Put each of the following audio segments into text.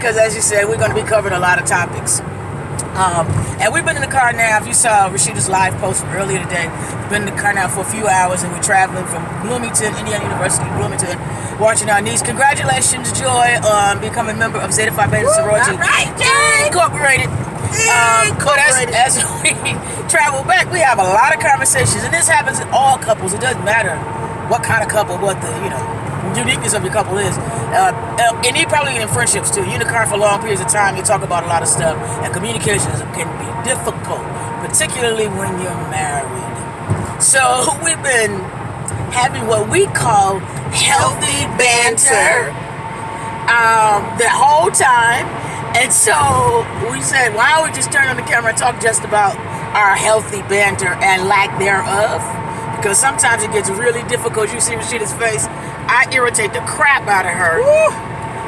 because as you said, we're going to be covering a lot of topics. And we've been in the car now. If you saw Rashida's live post from earlier today, we've been in the car now for a few hours, and we're traveling from Bloomington, Indiana University, Bloomington, watching our niece. Congratulations, Joy, on becoming a member of Zeta Phi Beta Sorority Incorporated. As we travel back, we have a lot of conversations, and this happens in all couples. It doesn't matter what kind of couple, what the uniqueness of your couple is, and probably in friendships too. You're in the car for long periods of time. You talk about a lot of stuff, and communications can be difficult, particularly when you're married. So we've been having what we call healthy banter the whole time, and so we said, why don't we just turn on the camera and talk just about our healthy banter and lack thereof? Because sometimes it gets really difficult. You see Rashida's face. I irritate the crap out of her. Woo!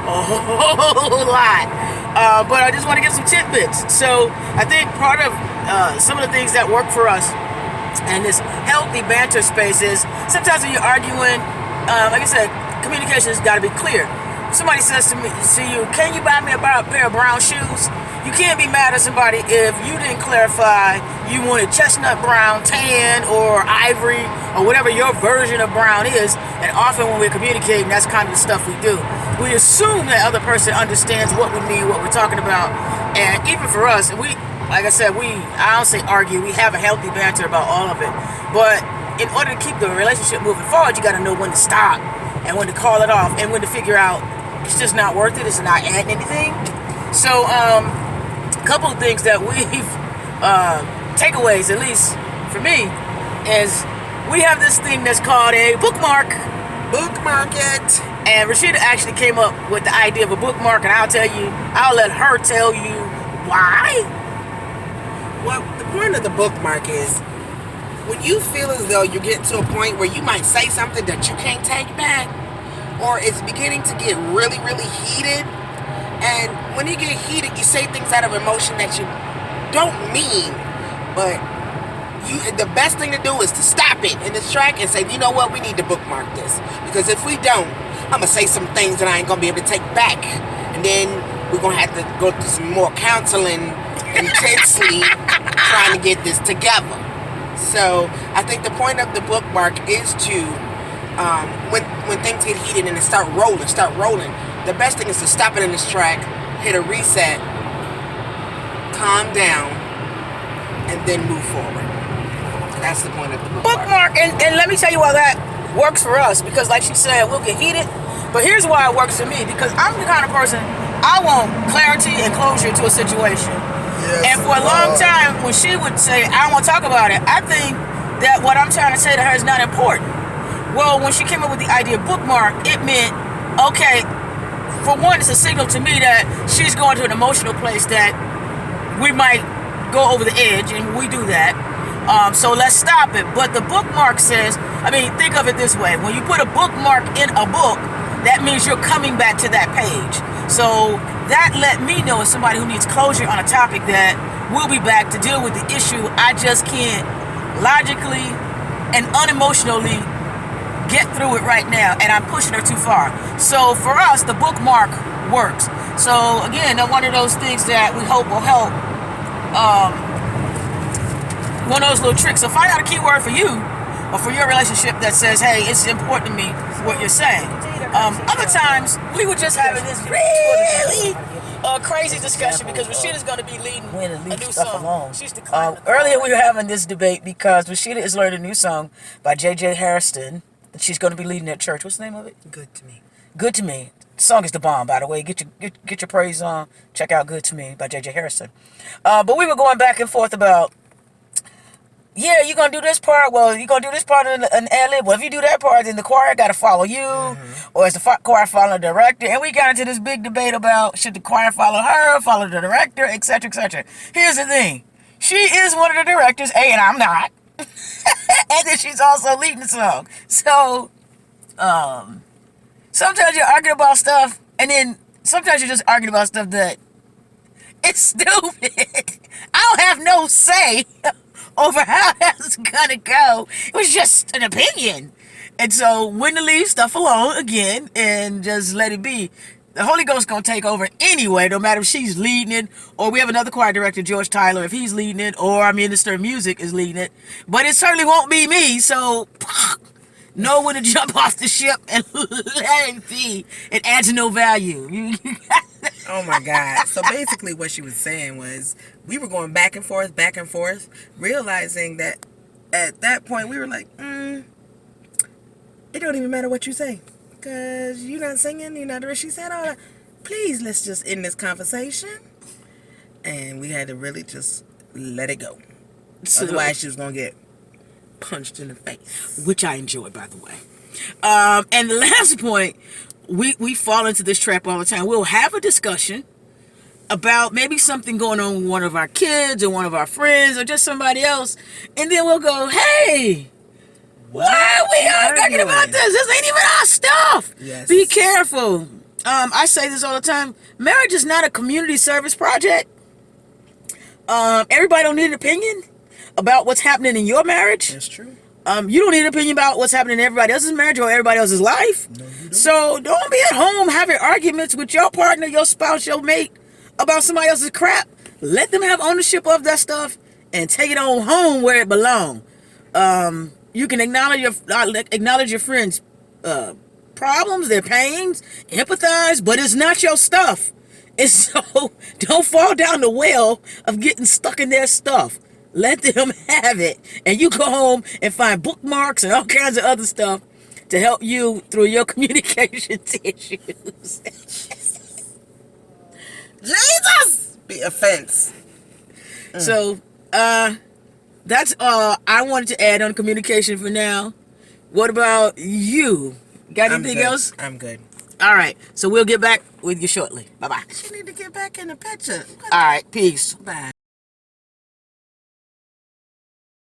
A whole lot. But I just want to give some tidbits. So I think part of some of the things that work for us in this healthy banter space is sometimes when you're arguing, like I said, communication has got to be clear. If somebody says to you, can you buy me a pair of brown shoes? You can't be mad at somebody if you didn't clarify you wanted chestnut brown, tan, or ivory, or whatever your version of brown is. And often when we're communicating, that's kind of the stuff we do. We assume that other person understands what we mean, what we're talking about. And even for us, like I said, I don't say argue, we have a healthy banter about all of it. But in order to keep the relationship moving forward, you got to know when to stop and when to call it off and when to figure out it's just not worth it, it's not adding anything. So, a couple of things that we've takeaways, at least for me, is we have this thing that's called a bookmark it, and Rasheida actually came up with the idea of a bookmark, and I'll let her tell you why. Well, the point of the bookmark is when you feel as though you're getting to a point where you might say something that you can't take back, or it's beginning to get really, really heated. And when you get heated, you say things out of emotion that you don't mean. But the best thing to do is to stop it in this track and say, you know what, we need to bookmark this. Because if we don't, I'm going to say some things that I ain't going to be able to take back. And then we're going to have to go through some more counseling intensely trying to get this together. So I think the point of the bookmark is to, when things get heated and it start rolling, the best thing is to stop it in this track, hit a reset, calm down, and then move forward. That's the point of the bookmark. And let me tell you why that works for us. Because like she said, we'll get heated. But here's why it works for me. Because I'm the kind of person, I want clarity and closure to a situation. Yes, and for a long time, when she would say, I don't want to talk about it, I think that what I'm trying to say to her is not important. Well, when she came up with the idea of bookmark, it meant, okay, for one, it's a signal to me that she's going to an emotional place that we might go over the edge, and we do that. So let's stop it. But the bookmark says, think of it this way. When you put a bookmark in a book, that means you're coming back to that page. So that let me know as somebody who needs closure on a topic that we'll be back to deal with the issue. I just can't logically and unemotionally get through it right now, and I'm pushing her too far. So for us, the bookmark works. So again, one of those things that we hope will help. One of those little tricks. So find out a keyword for you or for your relationship that says, hey, it's important to me what you're saying. Other times we were just having this really crazy discussion because Rashida's going to be leading a new song. She's declined. Earlier we were having this debate because Rashida is learning a new song by J.J. Harrison. She's going to be leading at church. What's the name of it? Good to Me. Good to Me. The song is the bomb, by the way. Get your praise on. Check out Good to Me by J.J. Harrison. But we were going back and forth about, yeah, you're going to do this part. Well, you're going to do this part in an ad-lib. Well, if you do that part, then the choir got to follow you. Mm-hmm. Or is the choir follow the director? And we got into this big debate about should the choir follow her, follow the director, etc., etc. Here's the thing. She is one of the directors, and I'm not. And then she's also leading the song. So, sometimes you're arguing about stuff, and then sometimes you're just arguing about stuff that it's stupid. I don't have no say over how that's gonna go. It was just an opinion. And so when to leave stuff alone again and just let it be. The Holy Ghost gonna take over anyway, no matter if she's leading it, or we have another choir director, George Tyler, if he's leading it, or our minister of music is leading it. But it certainly won't be me, so know when to jump off the ship and let it be. It adds no value. Oh my God. So basically what she was saying was we were going back and forth, realizing that at that point we were like, it don't even matter what you say. Because you're not singing, you're not. She said all that. Please, let's just end this conversation. And we had to really just let it go. So, otherwise, she was going to get punched in the face. Which I enjoy, by the way. And the last point, we fall into this trap all the time. We'll have a discussion about maybe something going on with one of our kids or one of our friends or just somebody else. And then we'll go, hey, why are we arguing about this? This ain't even our stuff. Yes. Be careful. I say this all the time. Marriage is not a community service project. Everybody don't need an opinion about what's happening in your marriage. That's true. You don't need an opinion about what's happening in everybody else's marriage or everybody else's life. No, you don't. So don't be at home having arguments with your partner, your spouse, your mate about somebody else's crap. Let them have ownership of that stuff and take it on home where it belongs. You can acknowledge your friends' problems, their pains, empathize, but it's not your stuff. And so don't fall down the well of getting stuck in their stuff. Let them have it. And you go home and find bookmarks and all kinds of other stuff to help you through your communication issues. Jesus! Be offense. So, that's all I wanted to add on communication for now. What about you? Got anything else? I'm good. All right. So we'll get back with you shortly. Bye-bye. She need to get back in the picture. All right. Peace. Bye.